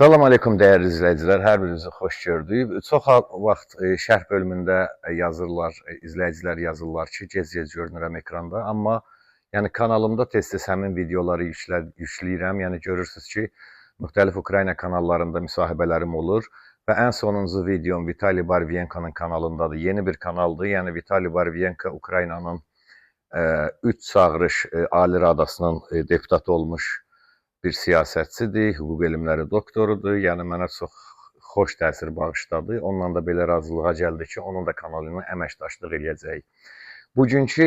Salam aleykum dəyərli izləyicilər, hər birinizi xoş gördük. Çox vaxt şərh bölümündə yazırlar, izləyicilər yazırlar ki, gec-gec görünürəm ekranda, amma yəni kanalımda tez-tez həmin videoları yükləyirəm. Yəni görürsüz ki, müxtəlif Ukrayna kanallarında müsahibələrim olur və ən sonuncu videom Vitali Barvienko'nun kanalındadır. Yeni bir kanaldır. Yəni Vitali Barvienko Ukraynanın 3 çağırış Ali Radasının deputatı olmuş bir siyasətçidir, hüquq elmləri doktorudur. Yəni mənə çox xoş təsir bağışladı. Onunla da belə razılığa gəldi ki, onun da kanalına əməkdaşlıq eləyəcəyik. Bugünkü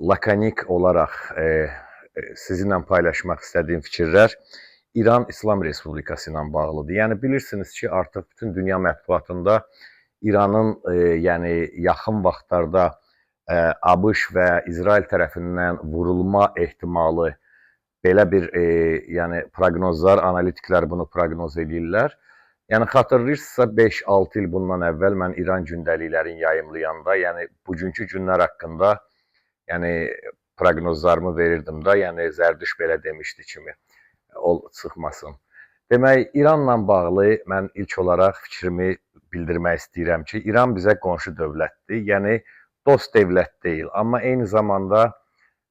lakonik olaraq sizinlə paylaşmaq istədiyim fikirlər İran İslam Respublikası ilə bağlıdır. Yəni bilirsiniz ki, artıq bütün dünya mətbuatında İranın yəni yaxın vaxtlarda ABŞ və İsrail tərəfindən vurulma ehtimalı belə bir yəni proqnozlar, analitiklər bunu proqnoz edirlər. Yəni xatırlayırsınızsa 5-6 il bundan əvvəl mən İran gündəliklərini yayımlayanda, yəni bugünkü günlər haqqında yəni proqnozlarımı verirdim də, yəni Zərdüş belə demişdi kimi çıxmasın. Demək, İranla bağlı mən ilk olaraq fikrimi bildirmək istəyirəm ki, İran bizə qonşu dövlətdir, yəni dost dövlət deyil, amma eyni zamanda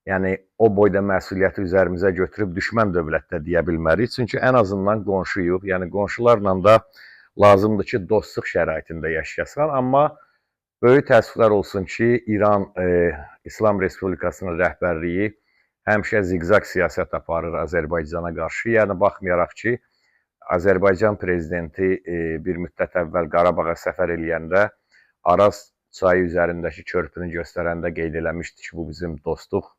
yəni o boyda məsuliyyəti üzərimizə götürüb düşmən dövlət də deyə bilmərik. Çünki ən azından qonşuyuq. Yəni qonşularla da lazımdır ki, dostluq şəraitində yaşayasan. Amma böyük təəssüflər olsun ki, İran İslam Respublikasının rəhbərliyi həmişə ziqzaq siyasət aparır Azərbaycana qarşı. Yəni baxmayaraq ki, Azərbaycan prezidenti bir müddət əvvəl Qarabağa səfər eləyəndə Araz çayı üzərindəki körpünü göstərəndə qeyd eləmişdi ki, bu bizim dostluq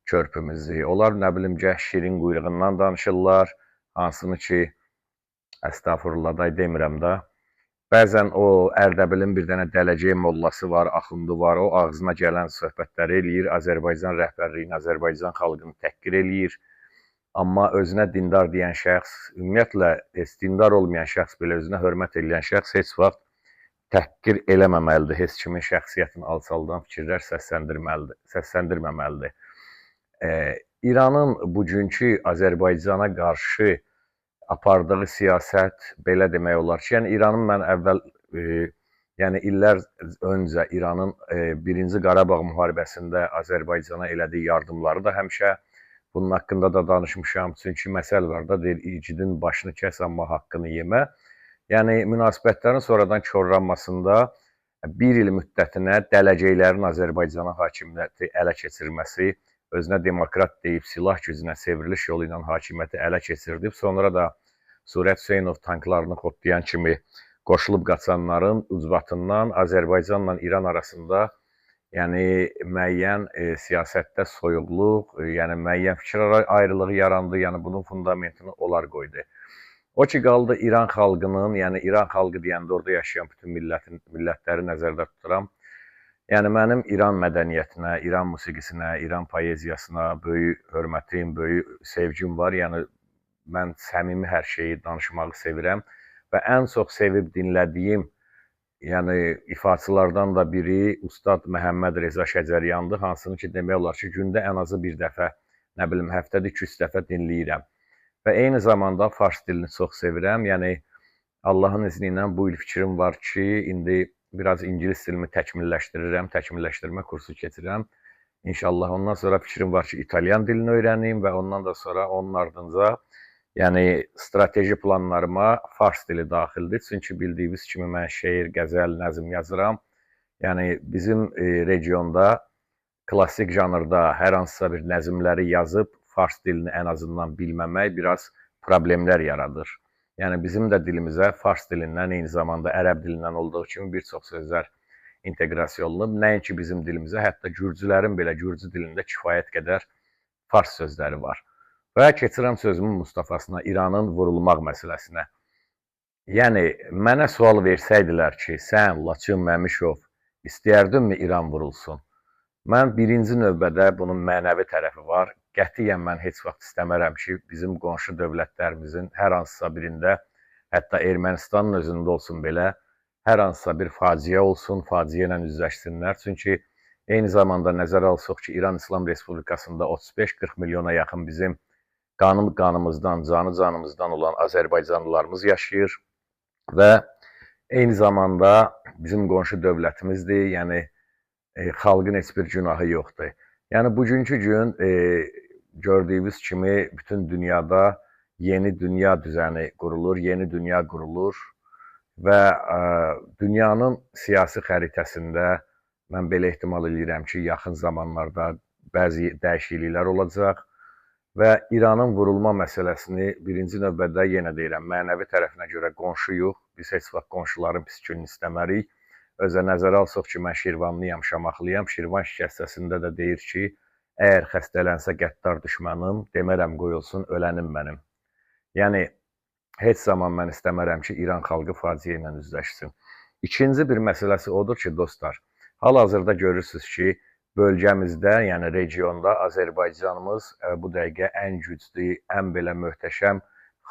körpümüzdür. Onlar nə bilim gəh şirin quyruğundan danışırlar, hansını ki, əstəğfurullah da demirəm də. Bəzən o Ərdəbilin bir dənə dələcəy mollası var, axundu var, o ağzına gələn söhbətləri eləyir, Azərbaycan rəhbərliyini, Azərbaycan xalqını təhqir eləyir. Amma özünə dindar deyən şəxs, ümumiyyətlə dindar olmayan şəxs belə özünə hörmət edən şəxs heç vaxt təhqir eləməməlidir, heç kimin şəxsiyyətini alçaldan fikirlər səsləndirməməlidir. İranın bugünkü Azərbaycana qarşı apardığı siyasət belə demək olar ki, yəni İranın mən əvvəl, yəni illər öncə İranın 1-ci Qarabağ müharibəsində Azərbaycana elədiyi yardımları da həmişə bunun haqqında da danışmışam. Çünki məsəl var da, deyir, igidin başını kəs, amma haqqını yemə. Yəni münasibətlərin sonradan korlanmasında bir il müddətinə dələcəklərin Azərbaycana hakimiyyəti ələ keçirməsi, özünə demokrat deyib silah gücünə çevriliş yolu ilə hakimiyyəti ələ keçirdib. Sonra da Surət Hüseynov tanklarını xotlayan kimi qoşulub qaçanların ucbatından Azərbaycanla İran arasında yəni müəyyən siyasətdə soyuqluq, yəni müəyyən fikir ayrılığı yarandı. Yəni bunun fundamentini onlar qoydu. O ki qaldı İran xalqının, yəni İran xalqı deyəndə orada yaşayan bütün millətləri nəzərdə tuturam. Yəni mənim İran mədəniyyətinə, İran musiqisinə, İran poeziyasına böyük hörmətim, böyük sevgim var. Yəni mən səmimi hər şeyi danışmağı sevirəm və ən çox sevib dinlədiyim yəni ifaçılardan da biri Ustad Məhəmməd Reza Şəcəryandır, hansını ki demək olar ki, gündə ən azı bir dəfə, nə bilim, həftədə 2-3 dəfə dinləyirəm. Və eyni zamanda fars dilini çox sevirəm. Yəni Allahın izni ilə bu il fikrim var ki, indi biraz ingilis dilimi təkmilləşdirirəm, təkmilləşdirmə kursu keçirəm. İnşallah ondan sonra fikrim var ki, İtalyan dilini öyrənim və ondan da sonra onun ardınca yəni strateji planlarıma fars dili daxildir. Çünki bildiyiniz kimi mən şeir, qəzəl, nəzm yazıram. Yəni bizim regionda klassik janrda hər hansısa bir nəzmləri yazıb fars dilini ən azından bilməmək biraz problemlər yaradır. Yəni bizim də dilimizə fars dilindən, eyni zamanda ərəb dilindən olduğu kimi bir çox sözlər inteqrasiya olunub. Nəinki bizim dilimizə, hətta gürcülərin belə gürcü dilində kifayət qədər fars sözləri var. Və keçirəm sözümün Mustafasına, İranın vurulmaq məsələsinə. Yəni, mənə sual versəydilər ki, sən, Laçın Məmişov, istəyərdinmi İran vurulsun? Mən birinci növbədə bunun mənəvi tərəfi var. Qətiyyən mən heç vaxt istəmərəm ki, bizim qonşu dövlətlərimizin hər hansısa birində, hətta Ermənistanın özündə olsun belə, hər hansısa bir faciə olsun, faciə ilə üzləşsinlər. Çünki eyni zamanda nəzərə alsaq ki, İran İslam Respublikasında 35-40 milyona yaxın bizim qanımızdan, canı canımızdan olan Azərbaycanlılarımız yaşayır və eyni zamanda bizim qonşu dövlətimizdir. Yəni xalqın heç bir günahı yoxdur. Yəni bugünkü gün gördüyünüz kimi bütün dünyada yeni dünya düzəni qurulur, yeni dünya qurulur və dünyanın siyasi xəritəsində mən belə ehtimal edirəm ki, yaxın zamanlarda bəzi dəyişikliklər olacaq və İranın vurulma məsələsini birinci növbədə yenə deyirəm, mənəvi tərəfinə görə qonşuyuq. Biz heç vaxt qonşuların pis gününü istəmərik. Özə nəzərə alsaq ki, mən Şirvanlıyam, Şamaxlıyam. Şirvan şikəstəsində də deyir ki, əgər xəstələnsə qəddar düşmənim, demərəm qoyulsun, ölənim mənim. Yəni, heç zaman mən istəmərəm ki, İran xalqı faciə ilə üzləşsin. İkinci bir məsələsi odur ki, dostlar, hal-hazırda görürsünüz ki, bölgəmizdə, yəni regionda Azərbaycanımız bu dəqiqə ən güclü, ən belə möhtəşəm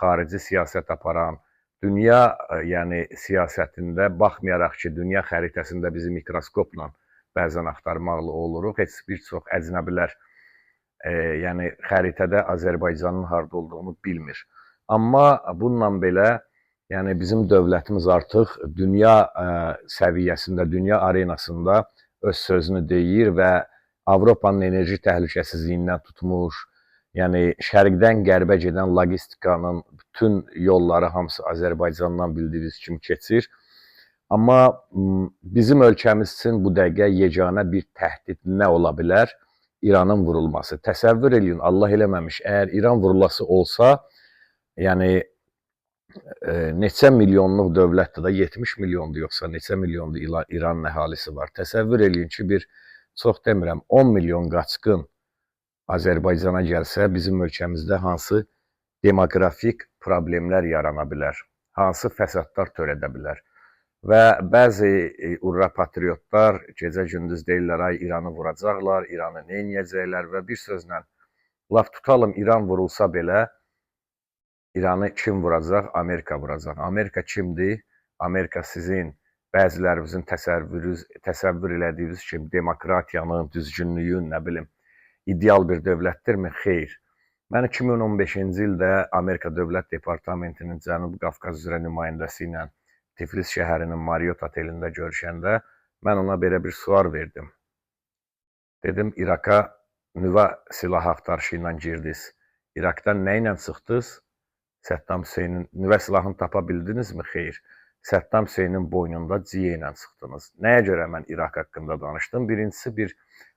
xarici siyasət aparan, dünya yəni siyasətində baxmayaraq ki, dünya xəritəsində bizi mikroskopla bəzən axtarmaqla oluruq. Heç bir çox əcnəbilər yəni xəritədə Azərbaycanın harda olduğunu bilmir. Amma bununla belə yəni bizim dövlətimiz artıq dünya səviyyəsində, dünya arenasında öz sözünü deyir və Avropanın enerji təhlükəsizliyindən tutmuş, yəni şərqdən qərbə gedən logistikanın bütün yolları hamısı Azərbaycandan bildiyiniz kimi keçir. Amma bizim ölkəmiz üçün bu dəqiqə yeganə bir təhdid nə ola bilər? İranın vurulması. Təsəvvür edin, Allah eləməmiş, əgər İran vurulası olsa, yəni neçə milyonluq dövlətdir da, 70 milyondur yoxsa neçə milyondur İranın əhalisi var. Təsəvvür edin ki, bir, çox demirəm, 10 milyon qaçqın Azərbaycana gəlsə, bizim ölkəmizdə hansı demoqrafik problemlər yarana bilər, hansı fəsadlar törədə bilər. Və bəzi urra patriotlar gecə-gündüz deyirlər, ay İranı vuracaqlar, İranı neyniyəcəklər və bir sözlə, laf tutalım İran vurulsa belə, İranı kim vuracaq? Amerika vuracaq. Amerika kimdir? Amerika sizin bəzilərimizin təsəvvür elədiyiniz kimi demokratiyanın, düzgünlüyün, nə bilim, ideal bir dövlətdirmi? Xeyr. Mən 2015-ci ildə Amerika Dövlət Departamentinin Cənubi Qafqaz üzrə nümayəndəsi ilə Tiflis şəhərinin Marriott otelində görüşəndə mən ona belə bir sual verdim. Dedim, İraqa nüvə silah axtarışı ilə girdiniz. İraqdan nə ilə çıxdınız? Səddam Hüseynin nüvə silahını tapa bildinizmi? Xeyr. Səddam Hüseynin boynunda ciyə ilə çıxdınız. Nəyə görə mən İraq haqqında danışdım? Birincisi, bir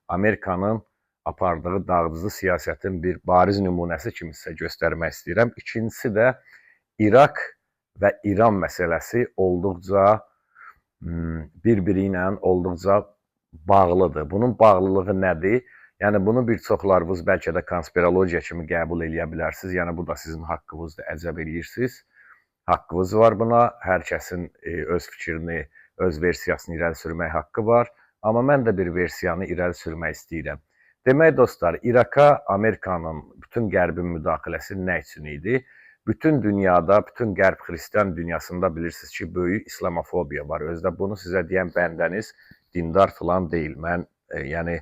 Amerikanın apardığı dağıdıcı siyasətin bir bariz nümunəsi kimi sizə göstərmək istəyirəm. İkincisi də İraq və İran məsələsi olduqca bir-biri ilə olduqca bağlıdır. Bunun bağlılığı nədir? Yəni, bunu bir çoxlarınız bəlkə də konspirologiya kimi qəbul edə bilərsiniz. Yəni, bu da sizin haqqınızdır, əcəb eləyirsiniz. Haqqınız var buna. Hər kəsin öz fikrini, öz versiyasını irəli sürmək haqqı var. Amma mən də bir versiyanı irəli sürmək istəyirəm. Demək, dostlar, İraqa Amerikanın, bütün qərbin müdaxiləsi nə üçün idi? Bütün dünyada, bütün qərb xristian dünyasında bilirsiniz ki, böyük islamofobiya var. Özdə bunu sizə deyən bəndəniz dindar filan deyil. Mən, yəni,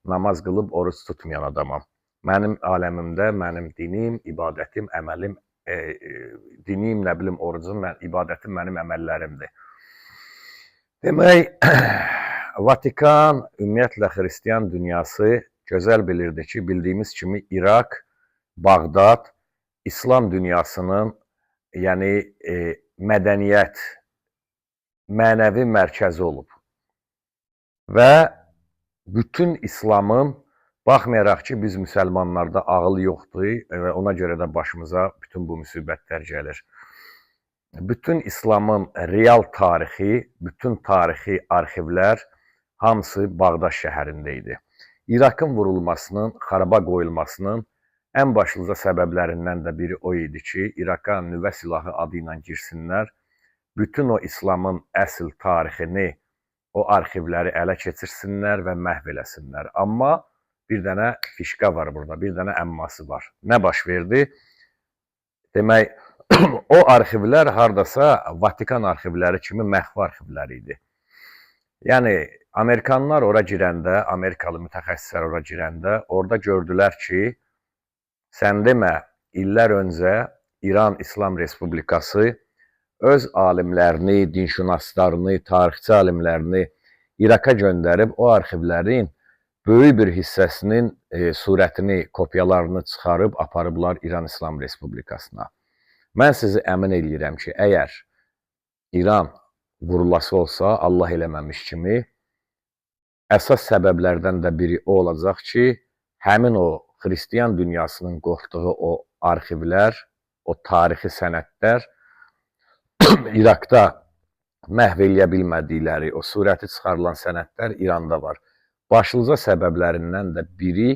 namaz qılıb oruç tutmayan adamam. Mənim aləmimdə, mənim dinim, ibadətim, əməlim, dinim, nə bilim, orucum, ibadətim mənim əməllərimdir. Demək, Vatikan, ümumiyyətlə xristiyan dünyası gözəl bilirdi ki, bildiyimiz kimi İraq, Bağdad, İslam dünyasının, yəni mədəniyyət, mənəvi mərkəzi olub. Və bütün İslamın, baxmayaraq ki, biz müsəlmanlarda ağıl yoxdur və ona görə də başımıza bütün bu müsibətlər gəlir. Bütün İslamın real tarixi, bütün tarixi arxivlər hamısı Bağdad şəhərində idi. İraqın vurulmasının, xaraba qoyulmasının ən başlıca səbəblərindən də biri o idi ki, İraqa nüvə silahı adı ilə girsinlər, bütün o İslamın əsl tarixini, o arxivləri ələ keçirsinlər və məhv eləsinlər. Amma bir dənə fişqa var burada, bir dənə əmması var. Nə baş verdi? Demək, o arxivlər hardasa Vatikan arxivləri kimi məxfi arxivləri idi. Yəni, Amerikanlar ora girəndə, Amerikalı mütəxəssislər ora girəndə, orada gördülər ki, sən demə, illər öncə İran İslam Respublikası öz alimlərini, dinşünaslarını, tarixçi alimlərini İraka göndərib o arxivlərin böyük bir hissəsinin surətini, kopyalarını çıxarıb aparıblar İran İslam Respublikasına. Mən sizi əmin eləyirəm ki, əgər İran qurulası olsa, Allah eləməmiş kimi, əsas səbəblərdən də biri o olacaq ki, həmin o xristiyan dünyasının qorxduğu o arxivlər, o tarixi sənədlər İraqda məhv eləyə bilmədikləri o surəti çıxarılan sənədlər İranda var. Başlıca səbəblərindən də biri,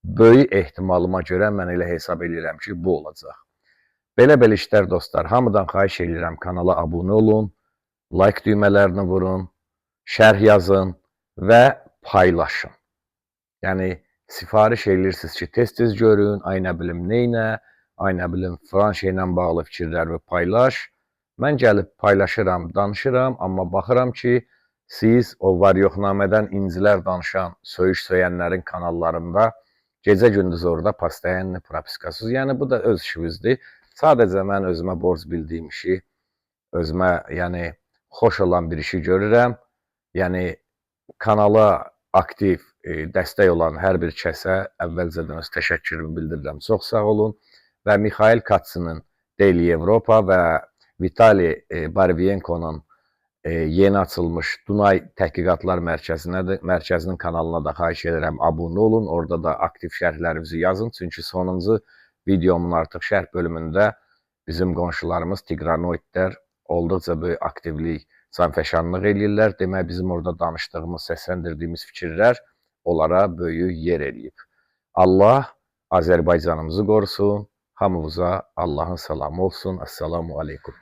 böyük ehtimalıma görə mən elə hesab edirəm ki, bu olacaq. Belə işlər dostlar, hamıdan xahiş edirəm, kanala abunə olun, like düymələrini vurun, şərh yazın və paylaşın. Yəni, sifariş edirsiniz ki, tez-tez görün, ay nə bilim neynə, ay nə bilim filan şeylə bağlı fikirlərimi paylaş. Mən gəlib paylaşıram, danışıram, amma baxıram ki, siz o var-yoxnamədən incilər danışan, söyüş söyənlərin kanallarında gecə-gündüz orada pastayanlı propiskasız. Yəni, bu da öz işimizdir. Sadəcə mən özümə borc bildiyim işi, özümə xoş olan bir işi görürəm. Yəni, kanala aktiv dəstək olan hər bir kəsə əvvəlcədən öz təşəkkürümü bildirirəm. Çox sağ olun və Mikhail Katsının Daily Europa və Vitali Barvienko'nun yeni açılmış Dunay Təhqiqatlar Mərkəzinin kanalına da xahiş edirəm, abunə olun. Orada da aktiv şərhlərinizi yazın. Çünki sonuncu videomun artıq şərh bölümündə bizim qonşularımız Tigranoidlər olduqca böyük aktivlik, canfəşanlıq eləyirlər. Demək, bizim orada danışdığımız, səsləndirdiyimiz fikirlər onlara böyük yer eləyib. Allah Azərbaycanımızı qorusun. Hamımıza Allahın salamı olsun. Esselamu aleykum.